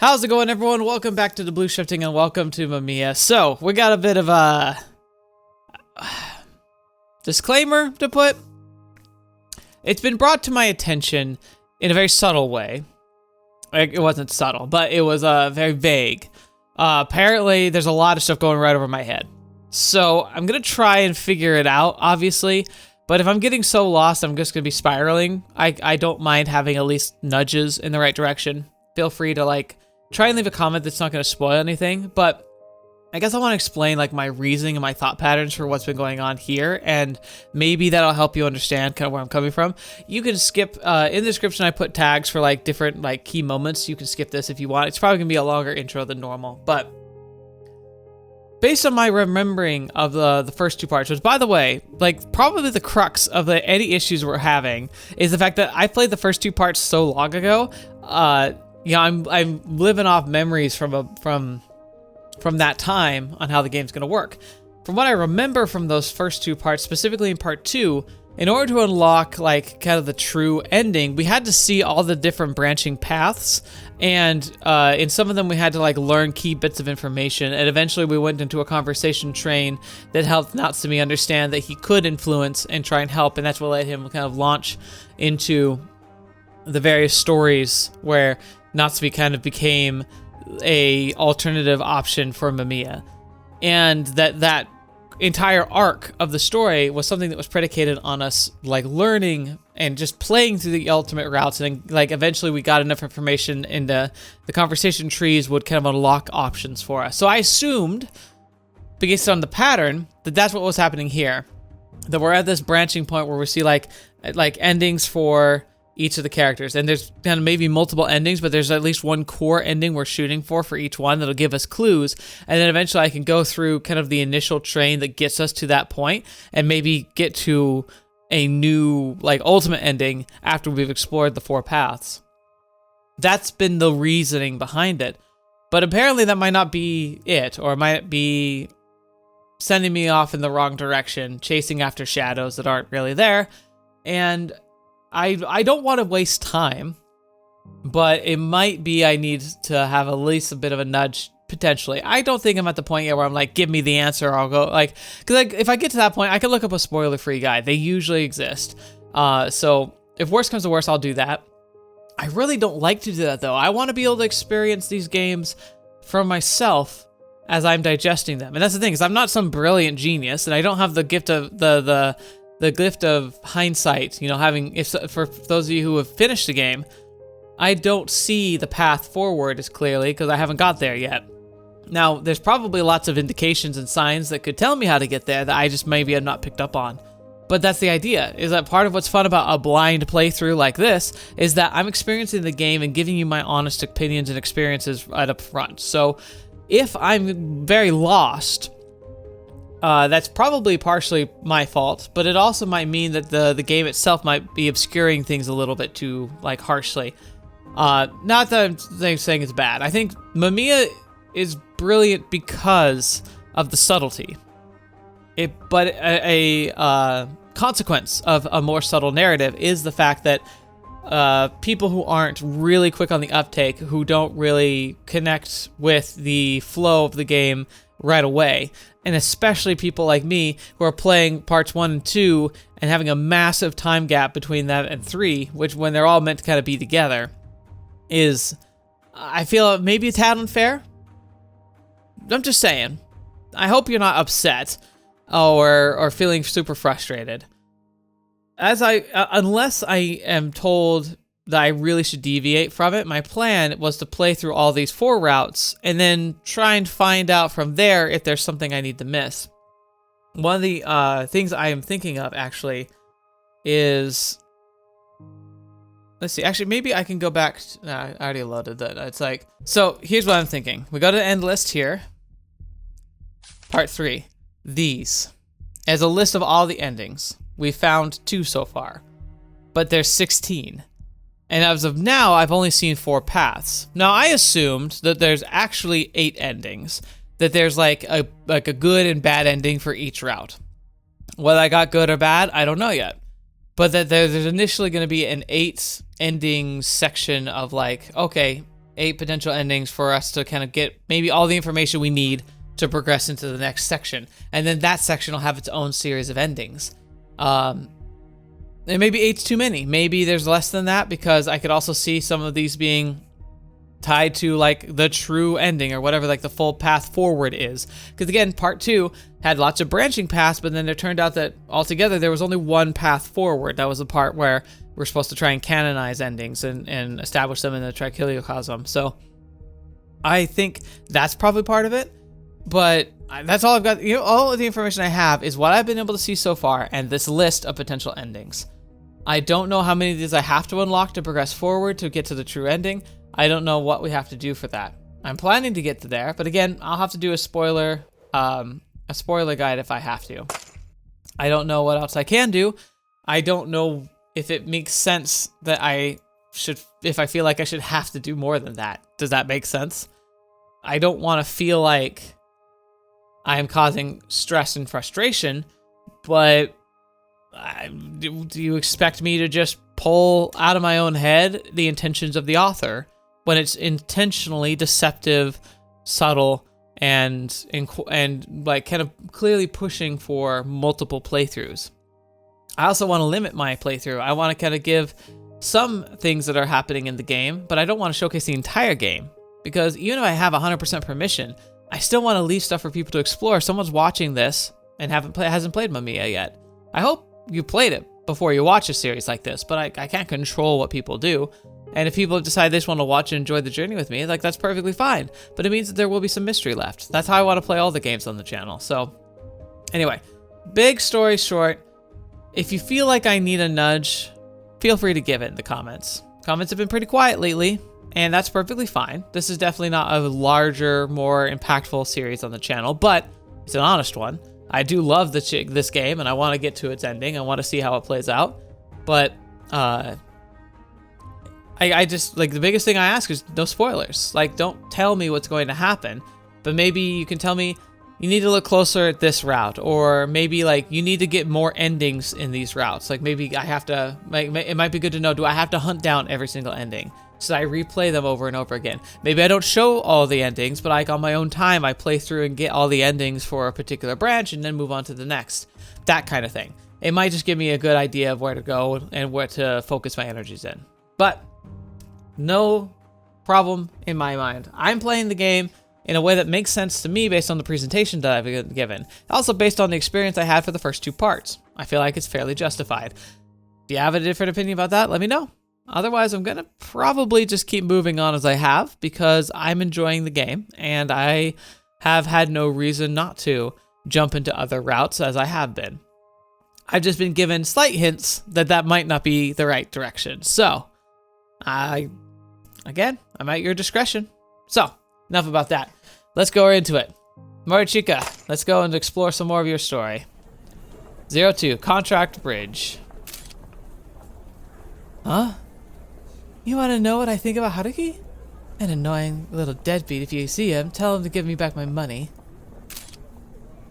How's it going, everyone? Welcome back to TheBlueShifting and welcome to Mamiya. So, we got a bit of a disclaimer to put. It's been brought to my attention in a very subtle way. It wasn't subtle, but it was very vague. Apparently, there's a lot of stuff going right over my head. So, I'm going to try and figure it out, obviously. But if I'm getting so lost, I'm just going to be spiraling. I don't mind having at least nudges in the right direction. Feel free to, try and leave a comment that's not going to spoil anything, but I guess I want to explain, my reasoning and my thought patterns for what's been going on here, and maybe that'll help you understand kind of where I'm coming from. You can skip, in the description I put tags for, different, key moments. You can skip this if you want. It's probably going to be a longer intro than normal, but based on my remembering of the first two parts, which, by the way, probably the crux of any issues we're having is the fact that I played the first two parts so long ago. I'm living off memories from that time on how the game's going to work. From what I remember from those first two parts, specifically in part 2, in order to unlock kind of the true ending, we had to see all the different branching paths, and in some of them we had to learn key bits of information, and eventually we went into a conversation train that helped Natsumi understand that he could influence and try and help, and that's what let him kind of launch into the various stories where Natsumi kind of became a alternative option for Mamiya. And that entire arc of the story was something that was predicated on us learning and just playing through the ultimate routes, and eventually we got enough information into the conversation trees would kind of unlock options for us. So I assumed, based on the pattern, that that's what was happening here. That we're at this branching point where we see endings for each of the characters, and there's kind of maybe multiple endings, but there's at least one core ending we're shooting for each one that'll give us clues, and then eventually I can go through kind of the initial train that gets us to that point, and maybe get to a new ultimate ending after we've explored the four paths. That's been the reasoning behind it, but apparently that might not be it, or it might be sending me off in the wrong direction, chasing after shadows that aren't really there, and I don't want to waste time, but it might be I need to have at least a bit of a nudge, potentially. I don't think I'm at the point yet where I'm give me the answer, or I'll go, because if I get to that point, I can look up a spoiler-free guide. They usually exist. So if worst comes to worst, I'll do that. I really don't like to do that, though. I want to be able to experience these games for myself as I'm digesting them. And that's the thing, is I'm not some brilliant genius, and I don't have the gift of the gift of hindsight, for those of you who have finished the game, I don't see the path forward as clearly because I haven't got there yet. Now, there's probably lots of indications and signs that could tell me how to get there that I just maybe have not picked up on. But that's the idea, is that part of what's fun about a blind playthrough like this is that I'm experiencing the game and giving you my honest opinions and experiences right up front. So if I'm very lost, that's probably partially my fault, but it also might mean that the game itself might be obscuring things a little bit too harshly. Not that I'm saying it's bad. I think Mamiya is brilliant because of the subtlety. But a consequence of a more subtle narrative is the fact that people who aren't really quick on the uptake, who don't really connect with the flow of the game right away, and especially people like me who are playing parts 1 and 2 and having a massive time gap between that and 3, which when they're all meant to kind of be together, is, I feel maybe a tad unfair. I'm just saying. I hope you're not upset or feeling super frustrated. Unless I am told that I really should deviate from it, my plan was to play through all these 4 routes and then try and find out from there if there's something I need to miss. One of the things I am thinking of, actually, is... Let's see, actually, maybe I can go back... I already loaded that. It's so here's what I'm thinking. We go to the end list here. Part 3. These. As a list of all the endings. We found 2 so far. But there's 16. And as of now, I've only seen 4 paths. Now, I assumed that there's actually 8 endings. That there's a good and bad ending for each route. Whether I got good or bad, I don't know yet. But that there's initially going to be an 8 ending section of okay, 8 potential endings for us to kind of get maybe all the information we need to progress into the next section. And then that section will have its own series of endings. And maybe 8's too many. Maybe there's less than that, because I could also see some of these being tied to like the true ending or whatever, like the full path forward is. Because again, part 2 had lots of branching paths, but then it turned out that altogether there was only one path forward. That was the part where we're supposed to try and canonize endings and establish them in the trichiliocosm. So I think that's probably part of it, but that's all I've got. You know, all of the information I have is what I've been able to see so far and this list of potential endings. I don't know how many of these I have to unlock to progress forward to get to the true ending. I don't know what we have to do for that. I'm planning to get to there, but again, I'll have to do a spoiler guide if I have to. I don't know what else I can do. I don't know if it makes sense that if I feel like I should have to do more than that. Does that make sense? I don't want to feel like I am causing stress and frustration, but do you expect me to just pull out of my own head the intentions of the author when it's intentionally deceptive, subtle, and like kind of clearly pushing for multiple playthroughs? I also want to limit my playthrough. I want to kind of give some things that are happening in the game, but I don't want to showcase the entire game, because even if I have 100% permission, I still want to leave stuff for people to explore. If someone's watching this and hasn't played Mamiya yet, I hope you played it before you watch a series like this, but I can't control what people do. And if people decide they just want to watch and enjoy the journey with me, like, that's perfectly fine. But it means that there will be some mystery left. That's how I want to play all the games on the channel. So anyway, big story short, if you feel like I need a nudge, feel free to give it in the comments. Comments have been pretty quiet lately, and that's perfectly fine. This is definitely not a larger, more impactful series on the channel, but it's an honest one. I do love this game, and I want to get to its ending. I want to see how it plays out. But I just, like, the biggest thing I ask is no spoilers. Like, don't tell me what's going to happen, but maybe you can tell me you need to look closer at this route, or maybe, like, you need to get more endings in these routes. Like, maybe I have to, like, it might be good to know, do I have to hunt down every single ending? So I replay them over and over again. Maybe I don't show all the endings, but like on my own time, I play through and get all the endings for a particular branch and then move on to the next. That kind of thing. It might just give me a good idea of where to go and where to focus my energies in. But no problem in my mind. I'm playing the game in a way that makes sense to me based on the presentation that I've given. Also based on the experience I had for the first 2 parts. I feel like it's fairly justified. If you have a different opinion about that, let me know. Otherwise, I'm going to probably just keep moving on as I have, because I'm enjoying the game and I have had no reason not to jump into other routes as I have been. I've just been given slight hints that that might not be the right direction. So, I'm at your discretion. So, enough about that. Let's go into it. Morichika, let's go and explore some more of your story. 02, Contract Bridge. Huh? You want to know what I think about Haruki? An annoying little deadbeat. If you see him, tell him to give me back my money.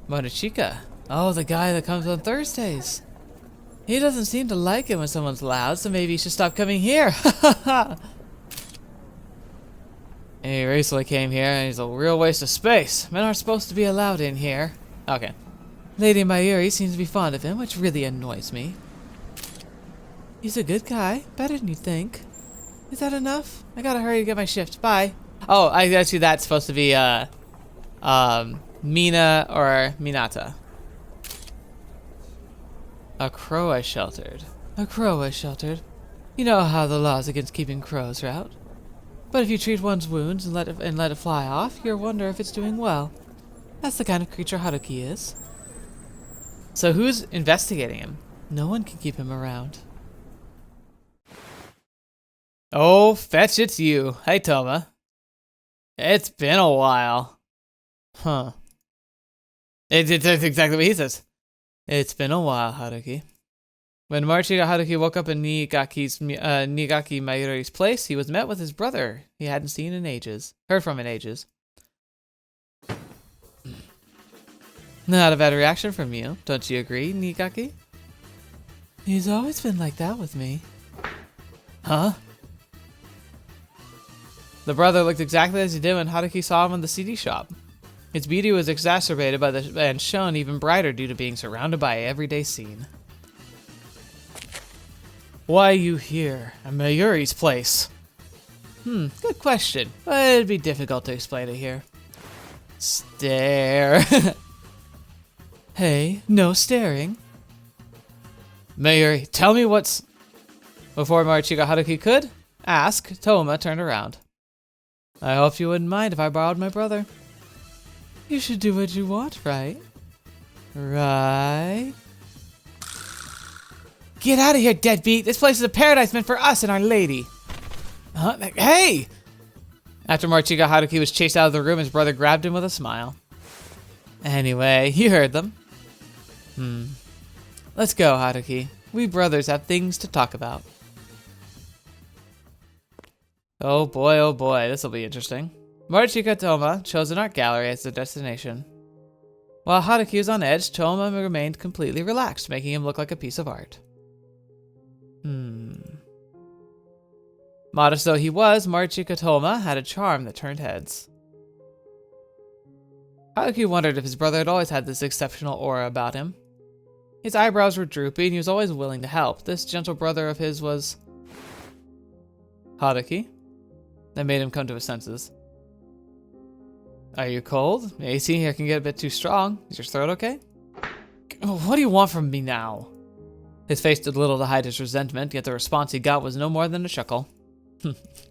Morichika. Oh, the guy that comes on Thursdays. He doesn't seem to like it when someone's loud, so maybe he should stop coming here. He recently came here, and he's a real waste of space. Men aren't supposed to be allowed in here. Okay. Lady Mayuri seems to be fond of him, which really annoys me. He's a good guy, better than you think. Is that enough? I gotta hurry to get my shift. Bye. Oh, I actually that's supposed to be Mina or Minata. A crow I sheltered. A crow I sheltered. You know how the laws against keeping crows are out. But if you treat one's wounds and let it fly off, you'll wonder if it's doing well. That's the kind of creature Haruki is. So who's investigating him? No one can keep him around. Oh, fetch, it's you. Hey, Touma. It's been a while. Huh. It's exactly what he says. It's been a while, Haruki. When Haruki woke up in Nigaki Mayuri's place, he was met with his brother he hadn't seen in ages. Heard from in ages. Not a bad reaction from you, don't you agree, Nigaki? He's always been like that with me. Huh? The brother looked exactly as he did when Haruki saw him in the CD shop. His beauty was exacerbated by and shown even brighter due to being surrounded by an everyday scene. Why are you here? At Mayuri's place. Good question, but it'd be difficult to explain it here. Stare. Hey, no staring. Mayuri, tell me what's... Before Marichika Haruki could ask, Touma turned around. I hope you wouldn't mind if I borrowed my brother. You should do what you want, right? Right? Get out of here, deadbeat! This place is a paradise meant for us and our lady! Huh? Hey! After Marichika Haruki was chased out of the room, his brother grabbed him with a smile. Anyway, you heard them. Let's go, Haruki. We brothers have things to talk about. Oh boy, this'll be interesting. Marichika Touma chose an art gallery as their destination. While Haruki was on edge, Touma remained completely relaxed, making him look like a piece of art. Modest though he was, Marichika Touma had a charm that turned heads. Haruki wondered if his brother had always had this exceptional aura about him. His eyebrows were droopy and he was always willing to help. This gentle brother of his was... Haruki? That made him come to his senses. Are you cold? AC here can get a bit too strong. Is your throat okay? What do you want from me now? His face did little to hide his resentment, yet the response he got was no more than a chuckle.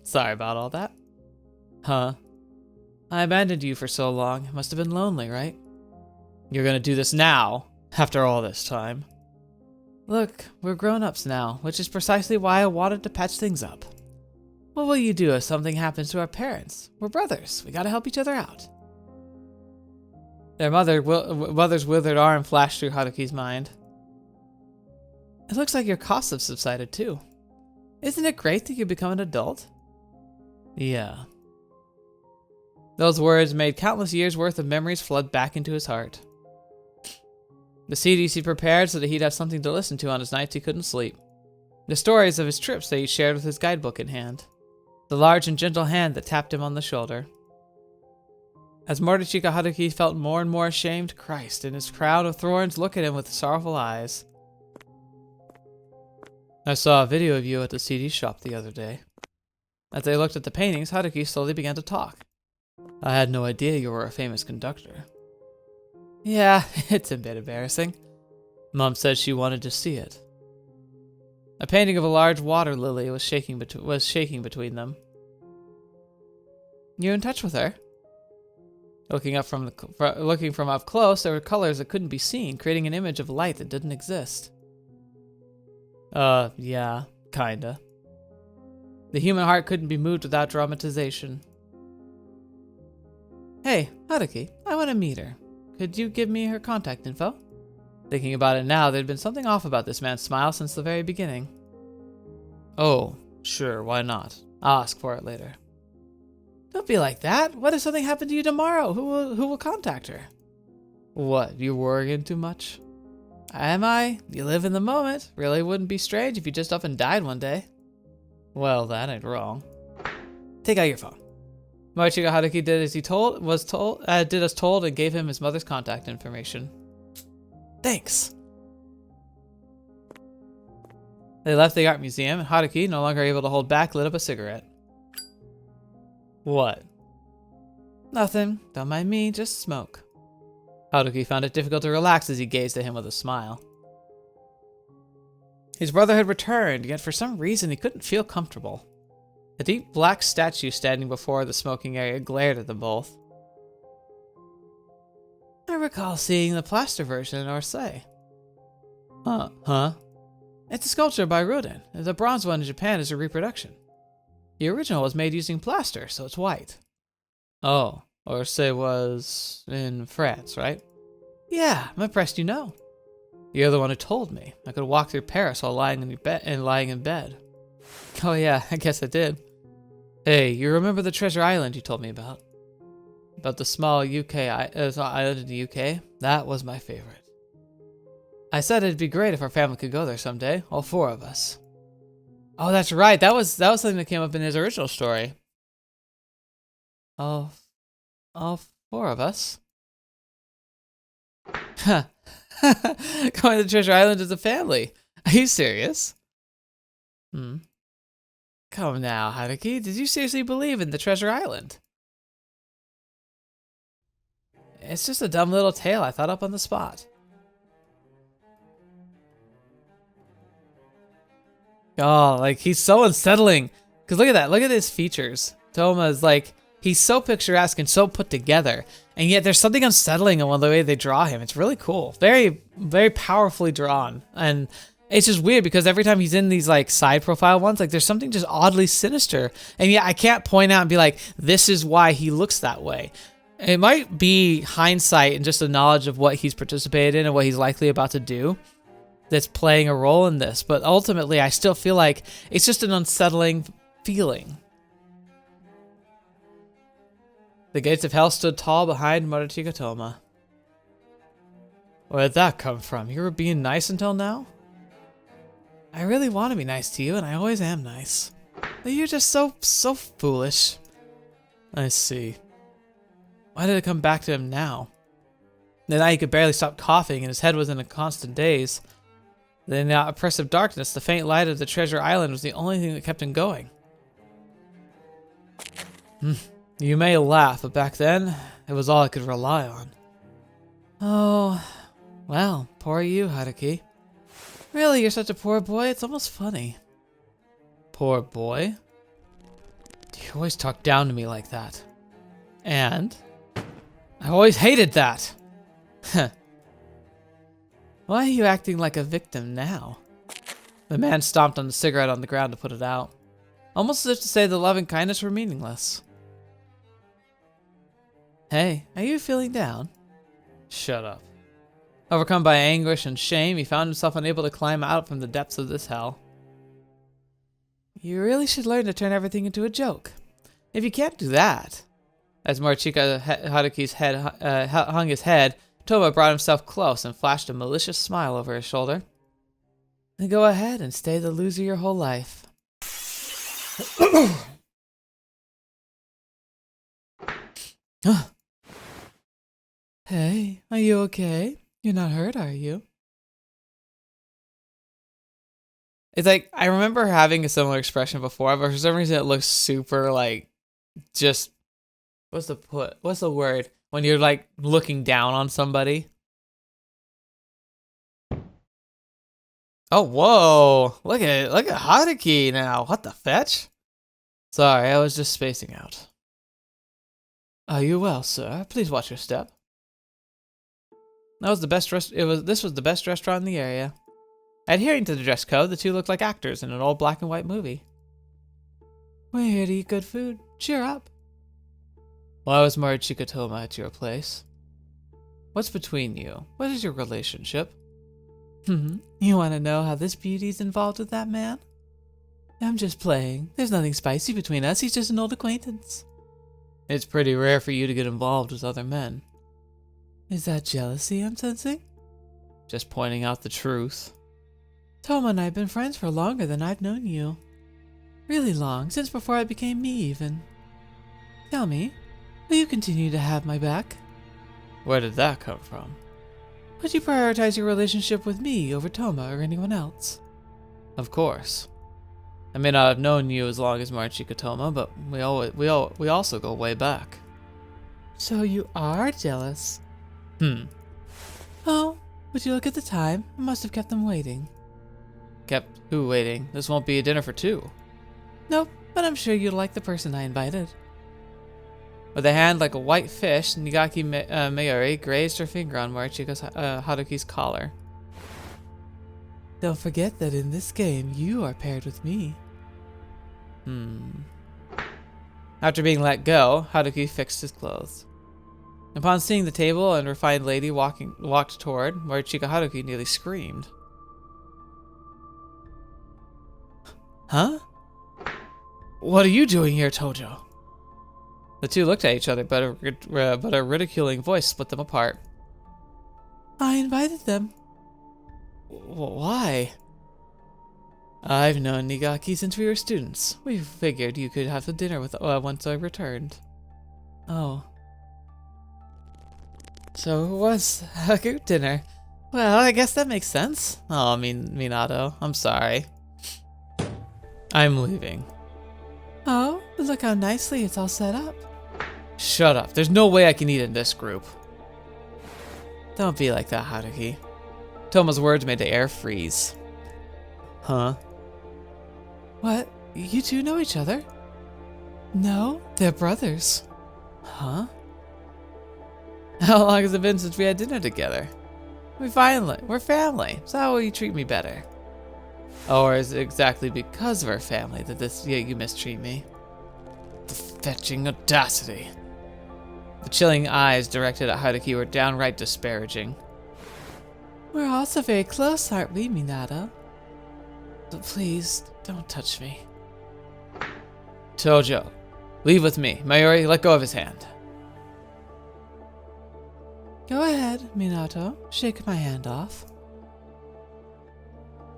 Sorry about all that. Huh? I abandoned you for so long. It must have been lonely, right? You're gonna do this now, after all this time. Look, we're grown-ups now, which is precisely why I wanted to patch things up. What will you do if something happens to our parents? We're brothers. We gotta help each other out. Their mother's withered arm flashed through Haruki's mind. It looks like your costs have subsided too. Isn't it great that you become an adult? Yeah. Those words made countless years' worth of memories flood back into his heart. The CDs he prepared so that he'd have something to listen to on his nights he couldn't sleep. The stories of his trips that he shared with his guidebook in hand. The large and gentle hand that tapped him on the shoulder. As Marichika Haruki felt more and more ashamed, Christ in his crown of thorns looked at him with sorrowful eyes. I saw a video of you at the CD shop the other day. As they looked at the paintings, Haruki slowly began to talk. I had no idea you were a famous conductor. Yeah, it's a bit embarrassing. Mom said she wanted to see it. A painting of a large water lily was shaking between them. You in touch with her? Looking from up close, there were colors that couldn't be seen, creating an image of light that didn't exist. Yeah, kinda. The human heart couldn't be moved without dramatization. Hey, Haruki, I want to meet her. Could you give me her contact info? Thinking about it now, there'd been something off about this man's smile since the very beginning. Oh, sure, why not? I'll ask for it later. Don't be like that. What if something happened to you tomorrow? Who will contact her? What, you worrying too much? Am I? You live in the moment. Really wouldn't be strange if you just up and died one day. Well, that ain't wrong. Take out your phone. Marichika Haruki did as he did as told and gave him his mother's contact information. Thanks. They left the art museum, and Haruki, no longer able to hold back, lit up a cigarette. What? Nothing. Don't mind me, just smoke. Haruki found it difficult to relax as he gazed at him with a smile. His brother had returned, yet for some reason he couldn't feel comfortable. A deep black statue standing before the smoking area glared at them both. I recall seeing the plaster version in Orsay. Huh? It's a sculpture by Rodin. The bronze one in Japan is a reproduction. The original was made using plaster, so it's white. Oh, Orsay was in France, right? Yeah, I'm impressed you know. You're the one who told me. I could walk through Paris while lying in bed. Oh yeah, I guess I did. Hey, you remember the treasure island you told me about? About the small island in the UK? That was my favorite. I said it'd be great if our family could go there someday, all four of us. Oh, that's right. That was something that came up in his original story. All, all four of us? Huh. Going to Treasure Island as a family. Are you serious? Hmm. Come now, Haruki. Did you seriously believe in the Treasure Island? It's just a dumb little tale I thought up on the spot. Oh, like he's so unsettling. Cause look at that. Look at his features. Touma is like, he's so picturesque and so put together, and yet there's something unsettling in the way they draw him. It's really cool. Very, very powerfully drawn. And it's just weird because every time he's in these like side profile ones, like there's something just oddly sinister. And yet I can't point out and be like, this is why he looks that way. It might be hindsight and just a knowledge of what he's participated in and what he's likely about to do that's playing a role in this. But ultimately, I still feel like it's just an unsettling feeling. The gates of hell stood tall behind Minato Touma. Where did that come from? You were being nice until now? I really want to be nice to you, and I always am nice. But you're just so foolish. I see. Why did it come back to him now? Now he could barely stop coughing, and his head was in a constant daze. In the oppressive darkness, the faint light of the treasure island was the only thing that kept him going. You may laugh, but back then, it was all I could rely on. Oh, well, poor you, Haruki. Really, you're such a poor boy, it's almost funny. Poor boy? You always talk down to me like that. And? I always hated that! Why are you acting like a victim now? The man stomped on the cigarette on the ground to put it out. Almost as if to say the love and kindness were meaningless. Hey, are you feeling down? Shut up. Overcome by anguish and shame, he found himself unable to climb out from the depths of this hell. You really should learn to turn everything into a joke. If you can't do that... As Morishika Haruki's head hung his head, Touma brought himself close and flashed a malicious smile over his shoulder. Then go ahead and stay the loser your whole life. Hey, are you okay? You're not hurt, are you? It's like, I remember having a similar expression before, but for some reason it looks super like, just, what's the word? When you're like looking down on somebody. Oh, whoa. Look at Haruki now. What the fetch? Sorry, I was just spacing out. Are you well, sir? Please watch your step. This was the best restaurant in the area. Adhering to the dress code, the two looked like actors in an old black and white movie. We're here to eat good food. Cheer up. Why was Mayuri and Touma at your place? What's between you? What is your relationship? You want to know how this beauty's involved with that man? I'm just playing. There's nothing spicy between us. He's just an old acquaintance. It's pretty rare for you to get involved with other men. Is that jealousy I'm sensing? Just pointing out the truth. Touma and I have been friends for longer than I've known you. Really long, since before I became me even. Tell me, will you continue to have my back? Where did that come from? Would you prioritize your relationship with me over Touma or anyone else? Of course. I may not have known you as long as Mayuri and Touma, but we also go way back. So you are jealous? Oh, would you look at the time? I must have kept them waiting. Kept who waiting? This won't be a dinner for two. Nope, but I'm sure you'll like the person I invited. With a hand like a white fish, Nigaki Mayuri grazed her finger on Haruki's collar. Don't forget that in this game, you are paired with me. After being let go, Haruki fixed his clothes. Upon seeing the table and refined lady walked toward, Mayuri Haruki nearly screamed. Huh? What are you doing here, Tojo? The two looked at each other, but a ridiculing voice split them apart. I invited them. Why? I've known Nigaki since we were students. We figured you could have the dinner with once I returned. Oh. So it was a group dinner. Well, I guess that makes sense. Oh, I mean, Minato, I'm sorry. I'm leaving. Oh, look how nicely it's all set up. Shut up. There's no way I can eat in this group. Don't be like that, Haruki. Touma's words made the air freeze. Huh? What? You two know each other? No, they're brothers. Huh? How long has it been since we had dinner together? We're family. So how will you treat me better? Or is it exactly because we're family that you mistreat me? The fetching audacity. The chilling eyes directed at Haruki were downright disparaging. We're also very close, aren't we, Minato? But please, don't touch me. Tojo, leave with me. Mayuri, let go of his hand. Go ahead, Minato. Shake my hand off.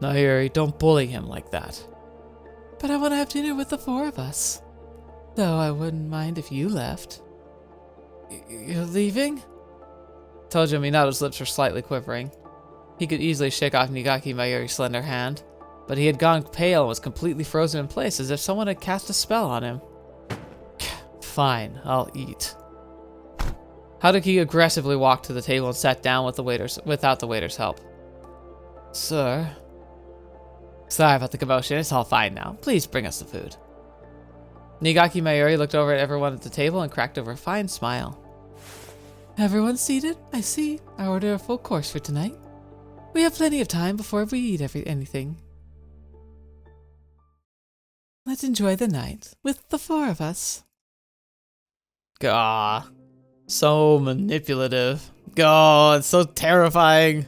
Mayuri, don't bully him like that. But I want to have dinner with the four of us. Though I wouldn't mind if you left. You're leaving? Tojo Minato's lips were slightly quivering. He could easily shake off Nigaki Mayuri's slender hand, but he had gone pale and was completely frozen in place as if someone had cast a spell on him. Fine, I'll eat. Haruki aggressively walked to the table and sat down without the waiter's help. Sir? Sorry about the commotion, it's all fine now. Please bring us the food. Nigaki Mayuri looked over at everyone at the table and cracked over a fine smile. Everyone seated? I see. I order a full course for tonight. We have plenty of time before we eat anything. Let's enjoy the night with the four of us. Gah. So manipulative. God, it's so terrifying.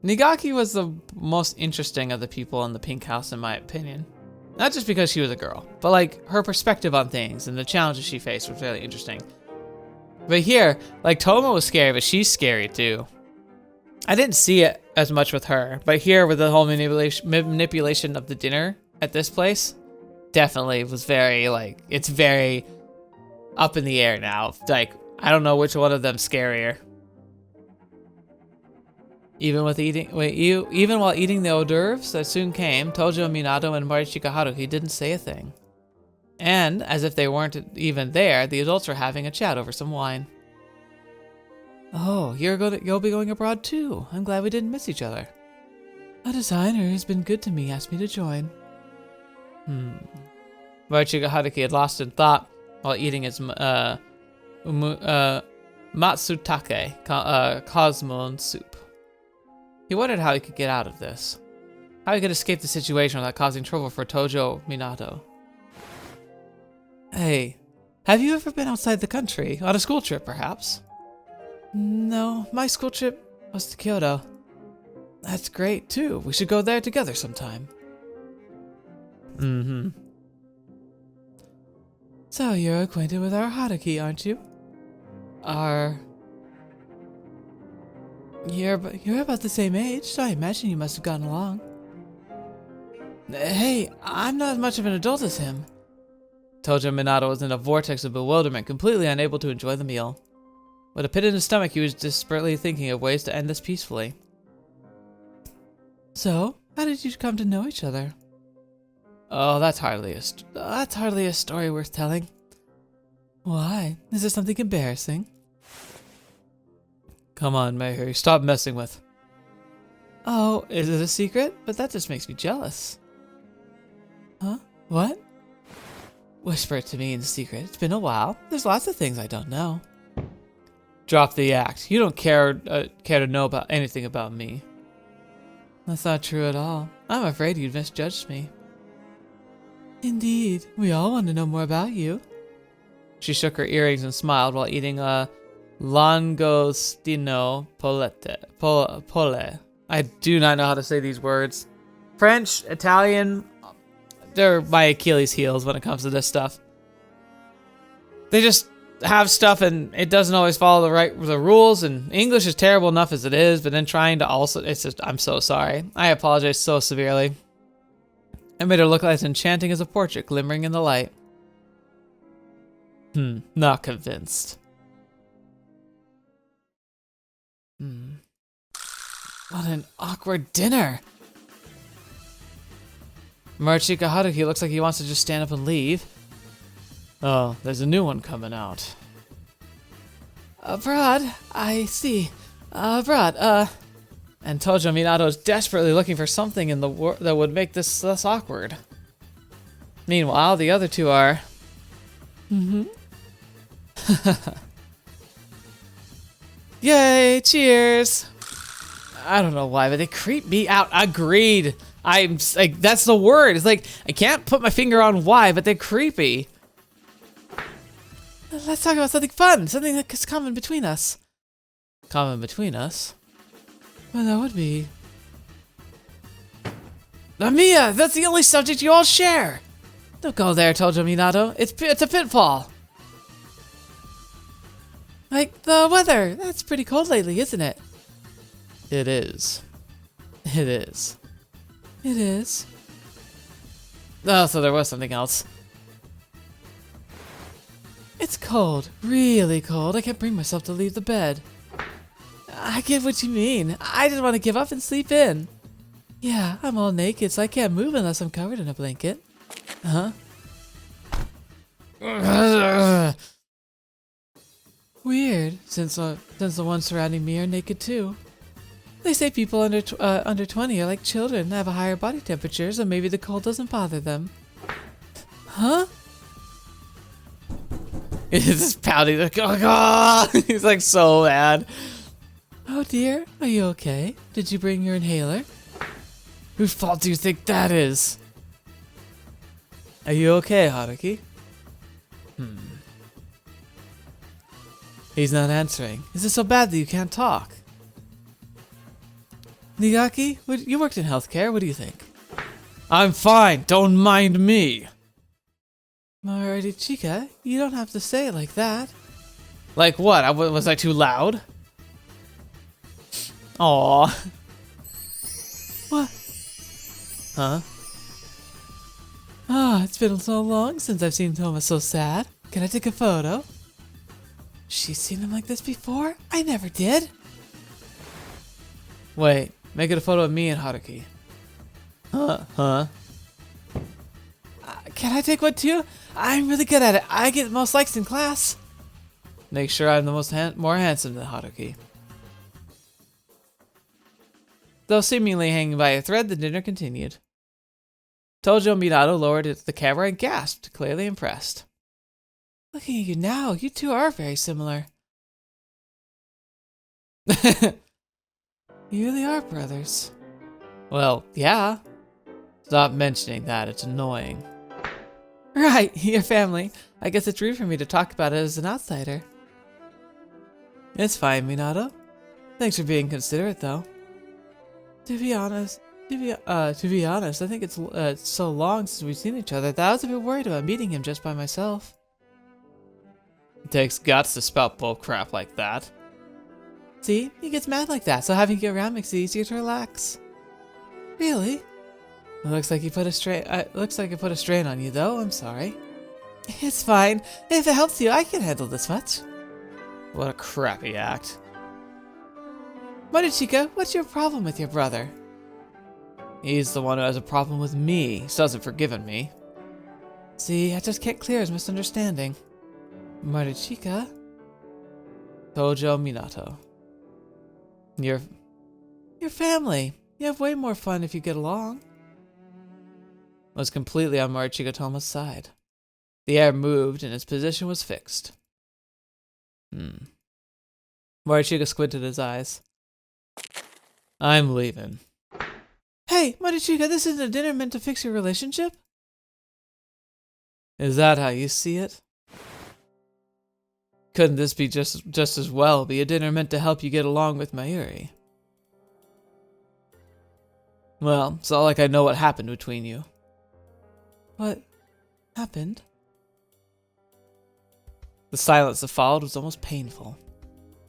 Nigaki was the most interesting of the people in the pink house in my opinion. Not just because she was a girl, but like her perspective on things and the challenges she faced was really interesting. But here, like Touma was scary, but she's scary too. I didn't see it as much with her, but here with the whole manipulation of the dinner at this place, definitely was very like, it's very up in the air now. Like, I don't know which one of them's scarier. Even while eating the hors d'oeuvres that soon came, Tojo, Minato, and Marichika Haruki didn't say a thing. And, as if they weren't even there, the adults were having a chat over some wine. Oh, you'll be going abroad too. I'm glad we didn't miss each other. A designer who's been good to me asked me to join. Marichika Haruki had lost in thought while eating his matsutake, cosmon soup. He wondered how he could get out of this. How he could escape the situation without causing trouble for Tojo Minato. Hey, have you ever been outside the country? On a school trip, perhaps? No, my school trip was to Kyoto. That's great, too. We should go there together sometime. So you're acquainted with our Haruki, aren't you? You're about the same age, so I imagine you must have gotten along. Hey, I'm not as much of an adult as him. Tojo Minato was in a vortex of bewilderment, completely unable to enjoy the meal. With a pit in his stomach, he was desperately thinking of ways to end this peacefully. So, how did you come to know each other? Oh, that's hardly a story worth telling. Why? Is there something embarrassing? Come on, Mayuri, stop messing with. Oh, is it a secret? But that just makes me jealous. Huh? What? Whisper it to me in secret. It's been a while. There's lots of things I don't know. Drop the act. You don't care to know about anything about me. That's not true at all. I'm afraid you'd misjudged me. Indeed. We all want to know more about you. She shook her earrings and smiled while eating a langostino pole. I do not know how to say these words. French, Italian, they're my Achilles heels when it comes to this stuff. They just have stuff and it doesn't always follow the rules, and English is terrible enough as it is, but then trying to also, it's just, I'm so sorry. I apologize so severely. I made her look as enchanting as a portrait glimmering in the light. Not convinced. What an awkward dinner. Maruchika Haruki looks like he wants to just stand up and leave. Oh, there's a new one coming out. Abroad, I see. Abroad, And Tojo Minato is desperately looking for something in the that would make this less awkward. Meanwhile, the other two are... Yay, cheers! I don't know why, but they creep me out. Agreed. I'm like, that's the word. It's like, I can't put my finger on why, but they're creepy. Let's talk about something fun, something that's common between us. Common between us? Well, that would be... Mamiya, that's the only subject you all share! Don't go there, Tojo Minato. It's a pitfall. Like the weather. That's pretty cold lately, isn't it? It is. It is. It is. Oh, so there was something else. It's cold. Really cold. I can't bring myself to leave the bed. I get what you mean. I just want to give up and sleep in. Yeah, I'm all naked, so I can't move unless I'm covered in a blanket. Huh? Weird, since the ones surrounding me are naked too. They say people under 20 are like children, have a higher body temperature, so maybe the cold doesn't bother them. Huh? He's just pouting, like, oh god! He's like so mad. Oh dear, are you okay? Did you bring your inhaler? Whose fault do you think that is? Are you okay, Haruki? He's not answering. Is it so bad that you can't talk? Nigaki, you worked in healthcare, what do you think? I'm fine, don't mind me. Maruchika, you don't have to say it like that. Like what? Was I too loud? Aww. What? Huh? Ah, it's been so long since I've seen Touma so sad. Can I take a photo? She's seen him like this before? I never did. Wait, make it a photo of me and Haruki. Huh? Can I take one too? I'm really good at it. I get most likes in class. Make sure I'm the more handsome than Haruki. Though seemingly hanging by a thread, the dinner continued. Tojo Minato lowered the camera and gasped, clearly impressed. Looking at you now, you two are very similar. You really are brothers. Well, yeah. Stop mentioning that, it's annoying. Right, your family. I guess it's rude for me to talk about it as an outsider. It's fine, Minato. Thanks for being considerate, though. To be honest, I think it's so long since we've seen each other that I was a bit worried about meeting him just by myself. It takes guts to spout bull crap like that. See, he gets mad like that, so having you around makes it easier to relax. Really? It looks like you put a strain. Looks like I put a strain on you, though. I'm sorry. It's fine. If it helps you, I can handle this much. What a crappy act. Maruchika, what's your problem with your brother? He's the one who has a problem with me. He still hasn't forgiven me. See, I just can't clear his misunderstanding. Maruchika? Tojo Minato. Your family. You have way more fun if you get along. Was completely on Maruchika Touma's side. The air moved and its position was fixed. Maruchika squinted his eyes. I'm leaving. Hey, Maruchika, this isn't a dinner meant to fix your relationship? Is that how you see it? Couldn't this be just as well be a dinner meant to help you get along with Mayuri? Well, it's not like I know what happened between you. What happened? The silence that followed was almost painful.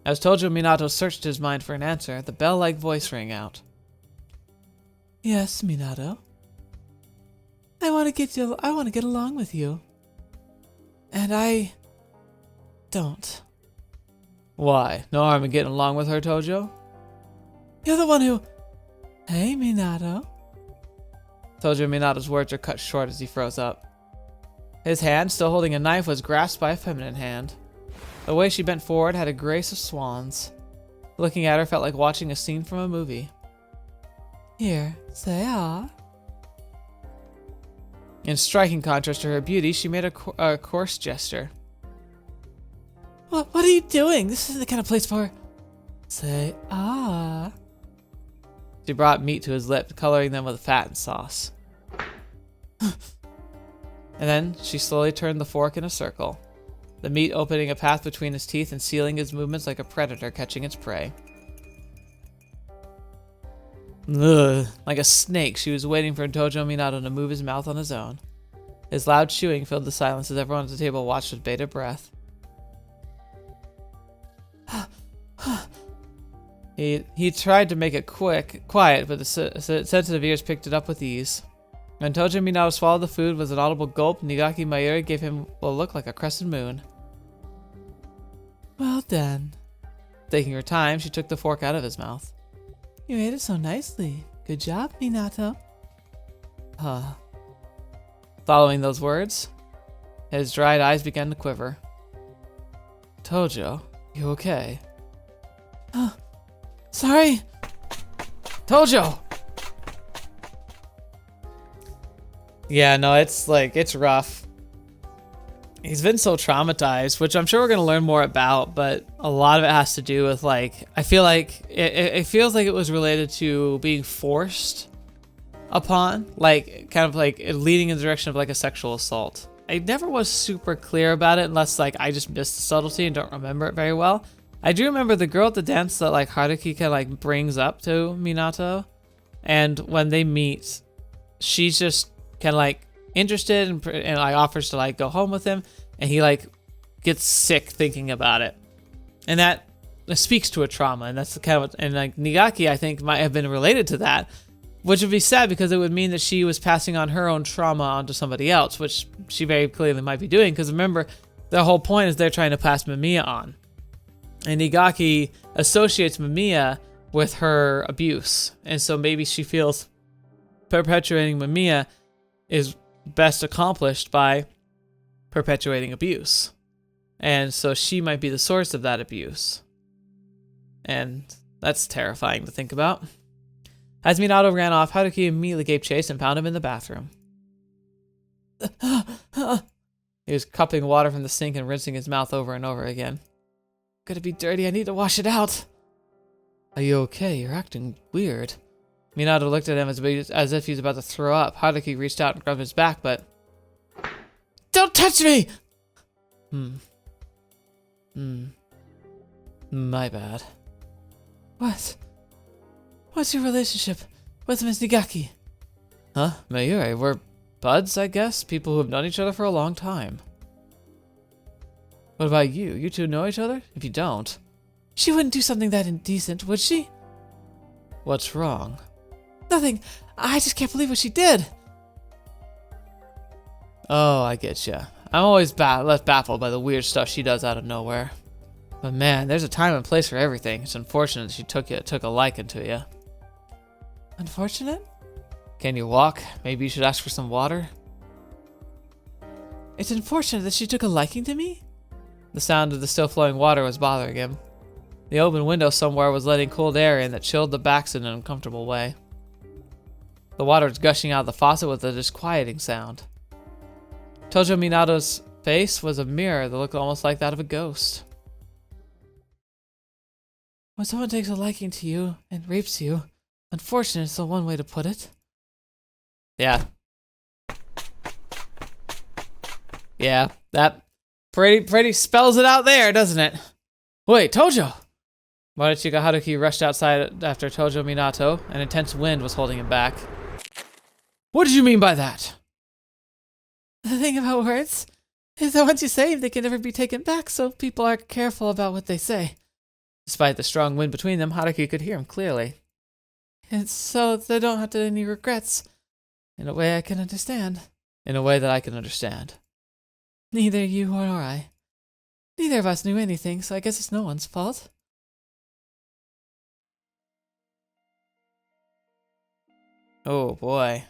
As Tojo Minato searched his mind for an answer, the bell-like voice rang out. Yes, Minato? I want to get along with you. And I don't. Why? No harm in getting along with her, Tojo? You're the one who... Hey, Minato. Tojo Minato's words are cut short as he froze up. His hand, still holding a knife, was grasped by a feminine hand. The way she bent forward had a grace of swans. Looking at her felt like watching a scene from a movie. Here, say ah. In striking contrast to her beauty, she made a coarse gesture. What are you doing? This isn't the kind of place for... Say ah. She brought meat to his lips, coloring them with fat and sauce. And then she slowly turned the fork in a circle, the meat opening a path between his teeth and sealing his movements like a predator catching its prey. Ugh. Like a snake, she was waiting for Tojo Minato to move his mouth on his own. His loud chewing filled the silence as everyone at the table watched with bated breath. He tried to make it quiet, but the sensitive ears picked it up with ease. When Tojo Minato swallowed the food with an audible gulp, Nigaki Mayuri gave him what looked like a crescent moon. Well done. Taking her time, she took the fork out of his mouth. You ate it so nicely. Good job, Minato. Following those words, his dried eyes began to quiver. Tojo, you okay? Sorry. Tojo! Yeah, no, it's rough. He's been so traumatized, which I'm sure we're going to learn more about, but a lot of it has to do with, like, I feel like it feels like it was related to being forced upon, like, kind of like leading in the direction of like a sexual assault. I never was super clear about it unless, like, I just missed the subtlety and don't remember it very well. I do remember the girl at the dance that, like, Haruki kind of, like, brings up to Minato, and when they meet, she's just kind of, like, interested and like offers to, like, go home with him, and he, like, gets sick thinking about it, and that speaks to a trauma. And that's the kind of, and like Nigaki, I think, might have been related to that, which would be sad because it would mean that she was passing on her own trauma onto somebody else, which she very clearly might be doing, because remember, the whole point is they're trying to pass Mamiya on, and Nigaki associates Mamiya with her abuse, and so maybe she feels perpetuating Mamiya is best accomplished by perpetuating abuse, and so she might be the source of that abuse, and that's terrifying to think about. As Minato ran off, Haruki immediately gave chase and found him in the bathroom. He was cupping water from the sink and rinsing his mouth over and over again. Gonna be dirty, I need to wash it out. Are you okay? You're acting weird. Minato looked at him as if he was about to throw up. Haruki reached out and grabbed his back, but... Don't touch me! My bad. What? What's your relationship with Miss Nigaki? Huh? Mayuri, we're buds, I guess? People who have known each other for a long time. What about you? You two know each other? If you don't... She wouldn't do something that indecent, would she? What's wrong? Nothing. I just can't believe what she did. Oh, I get ya. I'm always left baffled by the weird stuff she does out of nowhere. But man, there's a time and place for everything. It's unfortunate she took a liking to you. Unfortunate? Can you walk? Maybe you should ask for some water? It's unfortunate that she took a liking to me? The sound of the still flowing water was bothering him. The open window somewhere was letting cold air in that chilled the backs in an uncomfortable way. The water was gushing out of the faucet with a disquieting sound. Tojo Minato's face was a mirror that looked almost like that of a ghost. When someone takes a liking to you and rapes you, unfortunate is the one way to put it. Yeah. Yeah, that pretty spells it out there, doesn't it? Wait, Tojo! Maruchika Haruki rushed outside after Tojo Minato. An intense wind was holding him back. What did you mean by that? The thing about words is that once you say them, they can never be taken back, so people are careful about what they say. Despite the strong wind between them, Haruki could hear him clearly. It's so they don't have any regrets. In a way I can understand. in a way that I can understand. Neither you or I. Neither of us knew anything, so I guess it's no one's fault. Oh boy.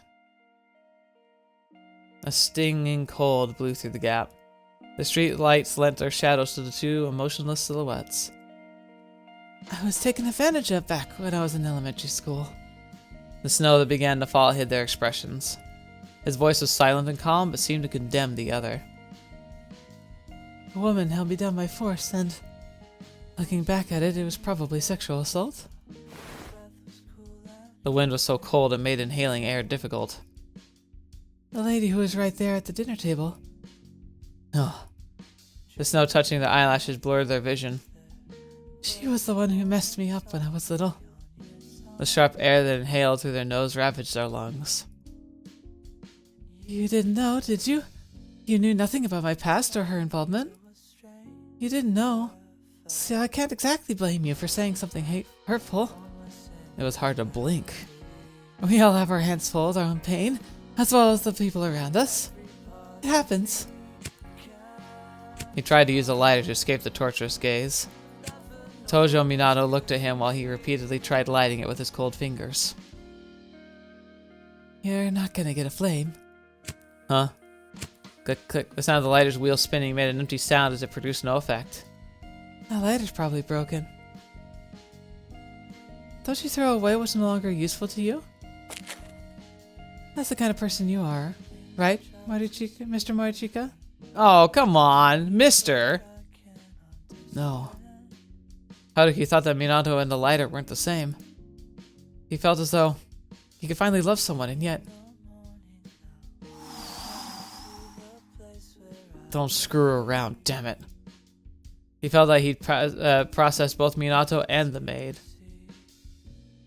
A stinging cold blew through the gap. The street lights lent their shadows to the two emotionless silhouettes. I was taken advantage of back when I was in elementary school. The snow that began to fall hid their expressions. His voice was silent and calm, but seemed to condemn the other. A woman held me down by force, and looking back at it, it was probably sexual assault. The wind was so cold it made inhaling air difficult. The lady who was right there at the dinner table. Oh. The snow touching the eyelashes blurred their vision. She was the one who messed me up when I was little. The sharp air that inhaled through their nose ravaged their lungs. You didn't know, did you? You knew nothing about my past or her involvement? You didn't know. So I can't exactly blame you for saying something hurtful. It was hard to blink. We all have our hands full with our own pain, as well as the people around us. It happens. He tried to use a lighter to escape the torturous gaze. Tojo Minato looked at him while he repeatedly tried lighting it with his cold fingers. You're not gonna get a flame. Huh? Click, click. The sound of the lighter's wheel spinning made an empty sound as it produced no effect. The lighter's probably broken. Don't you throw away what's no longer useful to you? That's the kind of person you are, right, Morichika, Mr. Morichika? Oh, come on, Mister! No. Haruki thought that Minato and the lighter weren't the same. He felt as though he could finally love someone, and yet... Don't screw around, damn it. He felt like he'd processed both Minato and the maid.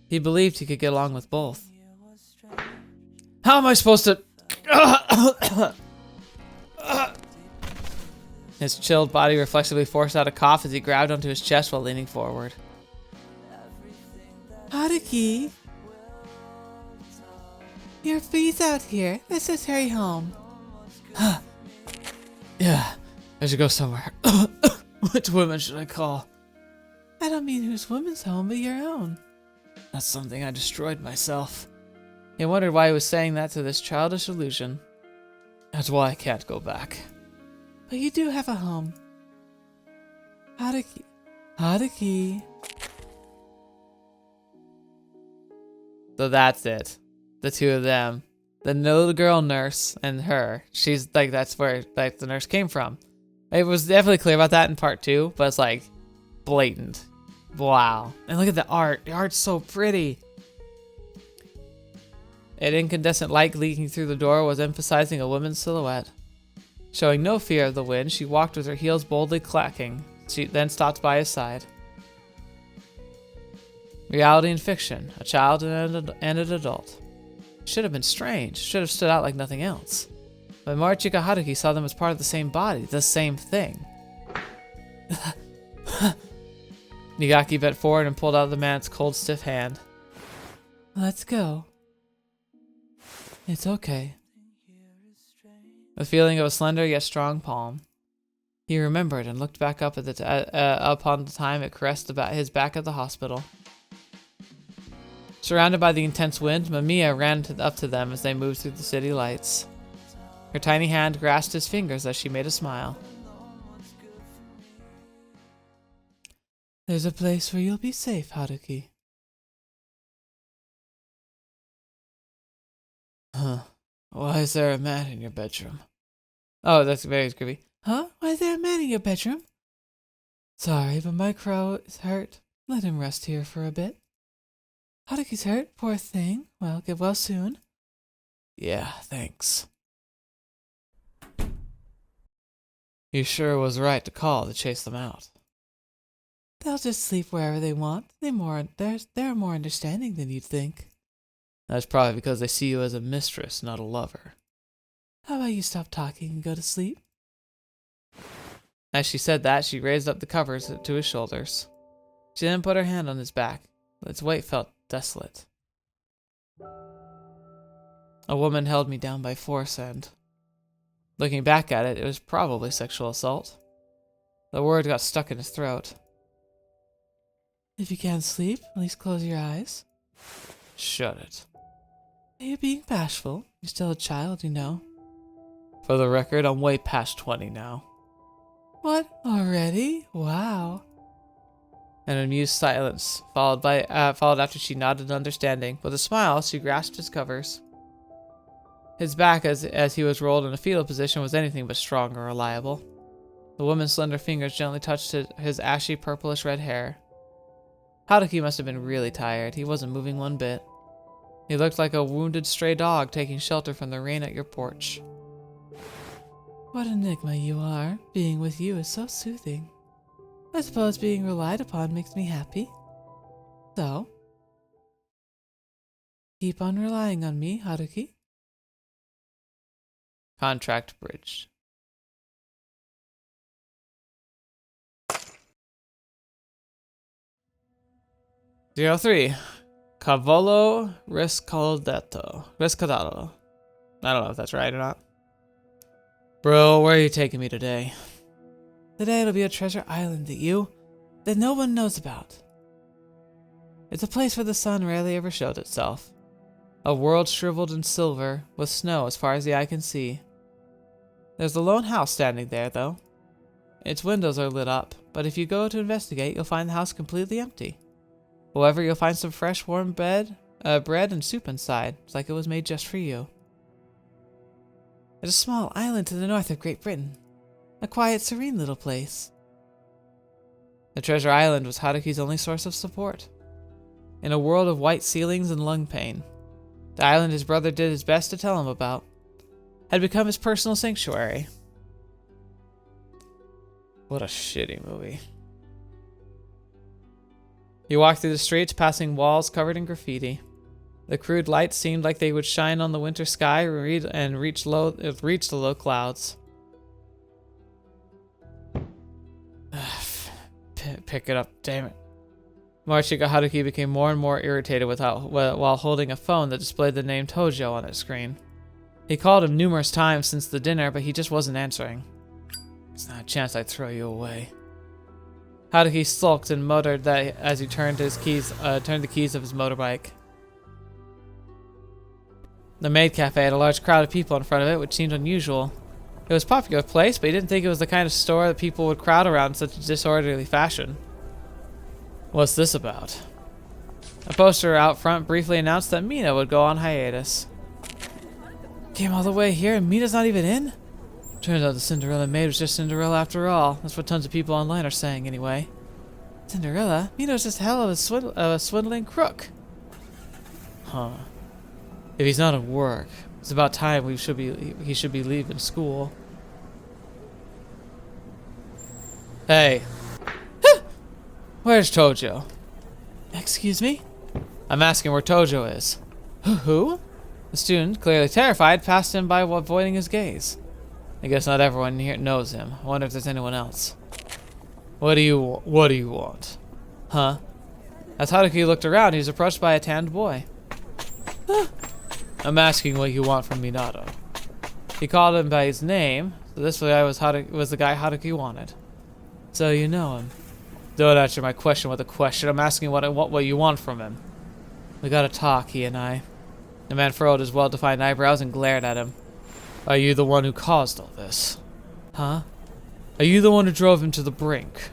He believed he could get along with both. How am I supposed to... His chilled body reflexively forced out a cough as he grabbed onto his chest while leaning forward. Haruki! Your feet's out here. Let's just hurry home. Yeah, I should go somewhere. Which woman should I call? I don't mean whose woman's home, but your own. That's something I destroyed myself. He wondered why he was saying that to this childish illusion. That's why I can't go back. But you do have a home. Haruki. Haruki. So that's it. The two of them. The little girl nurse and her. She's like, that's where like the nurse came from. It was definitely clear about that in part 2, but it's like blatant. Wow. And look at the art. The art's so pretty. An incandescent light leaking through the door was emphasizing a woman's silhouette. Showing no fear of the wind, she walked with her heels boldly clacking. She then stopped by his side. Reality and fiction. A child and an adult. Should have been strange. Should have stood out like nothing else. But Morichika Haruki saw them as part of the same body. The same thing. Nigaki bent forward and pulled out the man's cold, stiff hand. Let's go. It's okay. The feeling of a slender yet strong palm. He remembered and looked back up at upon the time it caressed his back at the hospital. Surrounded by the intense wind, Mamiya ran up to them as they moved through the city lights. Her tiny hand grasped his fingers as she made a smile. There's a place where you'll be safe, Haruki. Huh. Why is there a man in your bedroom? Oh, that's very creepy. Huh? Why is there a man in your bedroom? Sorry, but my crow is hurt. Let him rest here for a bit. Haruki's hurt, poor thing. Well, get well soon. Yeah, thanks. You sure was right to call to chase them out. They'll just sleep wherever they want. They're more understanding than you'd think. That's probably because they see you as a mistress, not a lover. How about you stop talking and go to sleep? As she said that, she raised up the covers to his shoulders. She then put her hand on his back. Its weight felt desolate. A woman held me down by force and... Looking back at it, it was probably sexual assault. The word got stuck in his throat. If you can't sleep, at least close your eyes. Shut it. Are you being bashful? You're still a child, you know. For the record, I'm way past 20 now. What? Already? Wow. An amused silence followed after she nodded understanding. With a smile, she grasped his covers. His back, as he was rolled in a fetal position, was anything but strong or reliable. The woman's slender fingers gently touched his ashy purplish red hair. Haruki must have been really tired. He wasn't moving one bit. He looked like a wounded stray dog taking shelter from the rain at your porch. What an enigma you are. Being with you is so soothing. I suppose being relied upon makes me happy. So, keep on relying on me, Haruki. Contract bridged. Zero 3. Cavallo Riscaldato. I don't know if that's right or not. Bro, where are you taking me today? Today it'll be a treasure island that no one knows about. It's a place where the sun rarely ever showed itself. A world shriveled in silver, with snow as far as the eye can see. There's a lone house standing there, though. Its windows are lit up, but if you go to investigate, you'll find the house completely empty. However, you'll find some fresh, warm bread and soup inside. It's like it was made just for you. It's a small island to the north of Great Britain. A quiet, serene little place. The treasure island was Haruki's only source of support. In a world of white ceilings and lung pain, the island his brother did his best to tell him about had become his personal sanctuary. What a shitty movie. He walked through the streets, passing walls covered in graffiti. The crude lights seemed like they would shine on the winter sky and reach the low clouds. Pick it up, damn it. Morishika Haruki became more and more irritated while holding a phone that displayed the name Tojo on its screen. He called him numerous times since the dinner, but he just wasn't answering. It's not a chance I'd throw you away. Haruki sulked and muttered that as he turned the keys of his motorbike. The maid cafe had a large crowd of people in front of it, which seemed unusual. It was a popular place, but he didn't think it was the kind of store that people would crowd around in such a disorderly fashion. What's this about? A poster out front briefly announced that Mina would go on hiatus. Came all the way here and Mina's not even in? Turns out the Cinderella maid was just Cinderella after all. That's what tons of people online are saying anyway. Cinderella? Mina was just hell of a swindling crook. Huh. If he's not at work, it's about time he should be leaving school. Hey. Where's Tojo? Excuse me? I'm asking where Tojo is. Who? The student, clearly terrified, passed him by while avoiding his gaze. I guess not everyone here knows him. I wonder if there's anyone else. What do you want? Huh? As Haruki looked around, he was approached by a tanned boy. I'm asking what you want from Minato. He called him by his name, so this guy was the guy Haruki wanted. So you know him. Don't answer my question with a question. I'm asking what you want from him. We gotta talk, he and I. The man furrowed his well-defined eyebrows and glared at him. Are you the one who caused all this? Huh? Are you the one who drove him to the brink?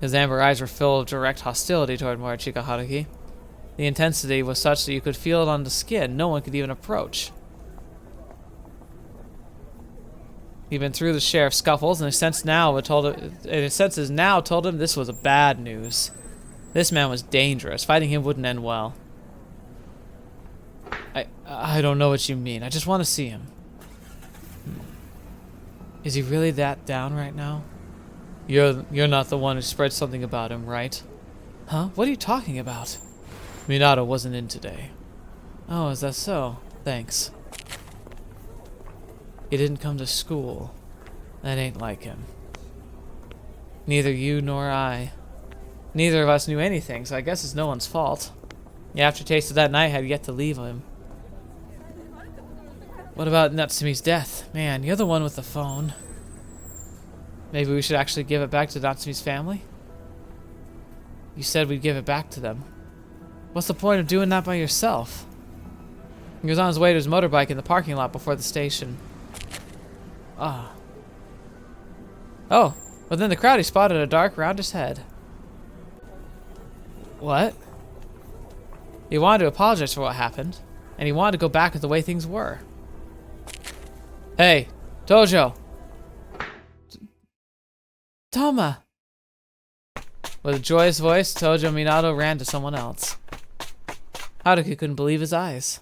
His amber eyes were filled with direct hostility toward Morishika Haruki. The intensity was such that you could feel it on the skin. No one could even approach. He'd been through the share of scuffles, and his senses now told him this was bad news. This man was dangerous. Fighting him wouldn't end well. I don't know what you mean. I just want to see him. Is he really that down right now? You're not the one who spread something about him, right? Huh? What are you talking about? Minato wasn't in today. Oh, is that so? Thanks. He didn't come to school. That ain't like him. Neither you nor I. Neither of us knew anything, so I guess it's no one's fault. The aftertaste of that night had yet to leave him. What about Natsumi's death? Man, you're the one with the phone. Maybe we should actually give it back to Natsumi's family? You said we'd give it back to them. What's the point of doing that by yourself? He was on his way to his motorbike in the parking lot before the station. Ah. Oh, within the crowd he spotted a dark, roundish head. What? He wanted to apologize for what happened, and he wanted to go back to the way things were. Hey, Tojo! Touma! With a joyous voice, Tojo Minato ran to someone else. Haruki couldn't believe his eyes.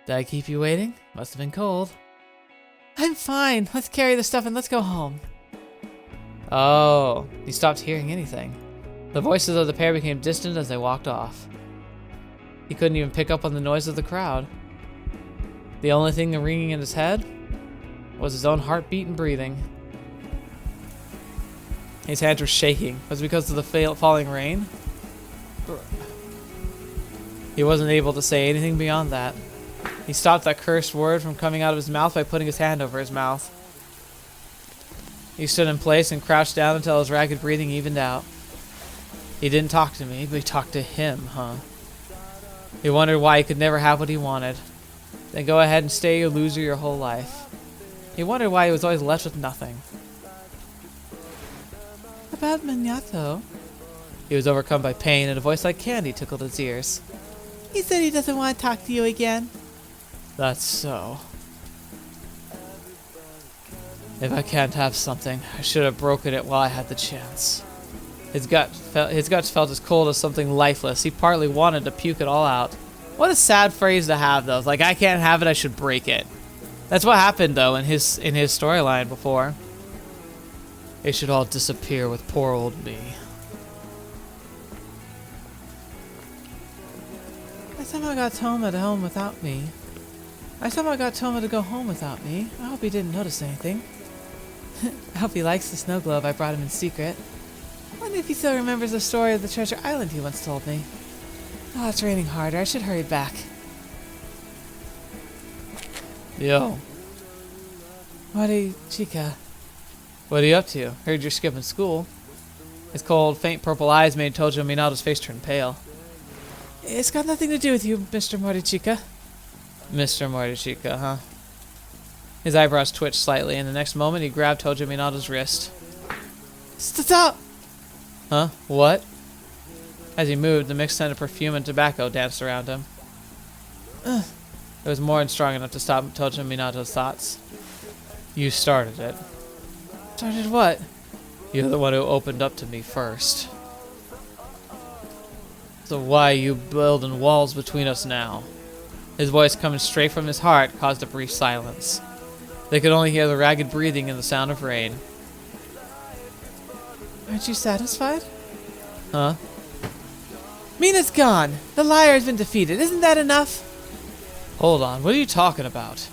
Did I keep you waiting? Must have been cold. I'm fine. Let's carry the stuff and let's go home. Oh, he stopped hearing anything. The voices of the pair became distant as they walked off. He couldn't even pick up on the noise of the crowd. The only thing ringing in his head was his own heartbeat and breathing. His hands were shaking. Was it because of the falling rain? He wasn't able to say anything beyond that. He stopped that cursed word from coming out of his mouth by putting his hand over his mouth. He stood in place and crouched down until his ragged breathing evened out. He didn't talk to me, but he talked to him, huh? He wondered why he could never have what he wanted. Then go ahead and stay a loser your whole life. He wondered why he was always left with nothing. About Minato? He was overcome by pain, and a voice like candy tickled his ears. He said he doesn't want to talk to you again. That's so. If I can't have something, I should have broken it while I had the chance. His guts felt as cold as something lifeless. He partly wanted to puke it all out. What a sad phrase to have, though. Like, I can't have it, I should break it. That's what happened, though, in his storyline before. It should all disappear with poor old me. I somehow got Touma to home without me. I somehow got Touma to go home without me. I hope he didn't notice anything. I hope he likes the snow globe I brought him in secret. I wonder if he still remembers the story of the treasure island he once told me. Oh, it's raining harder. I should hurry back. Yo. Mori Chica. What are you up to? Heard you're skipping school. His cold, faint purple eyes made Tojo Minato's face turn pale. It's got nothing to do with you, Mr. Morichika. Mr. Morichika, huh? His eyebrows twitched slightly, and the next moment he grabbed Tojo Minato's wrist. Stop! Huh? What? As he moved, the mixed scent of perfume and tobacco danced around him. It was more than strong enough to stop Tojo Minato's thoughts. You started it. Started what? You're the one who opened up to me first. So why are you building walls between us now? His voice, coming straight from his heart, caused a brief silence. They could only hear the ragged breathing and the sound of rain. Aren't you satisfied? Huh? Mina's gone! The liar has been defeated. Isn't that enough? Hold on, what are you talking about?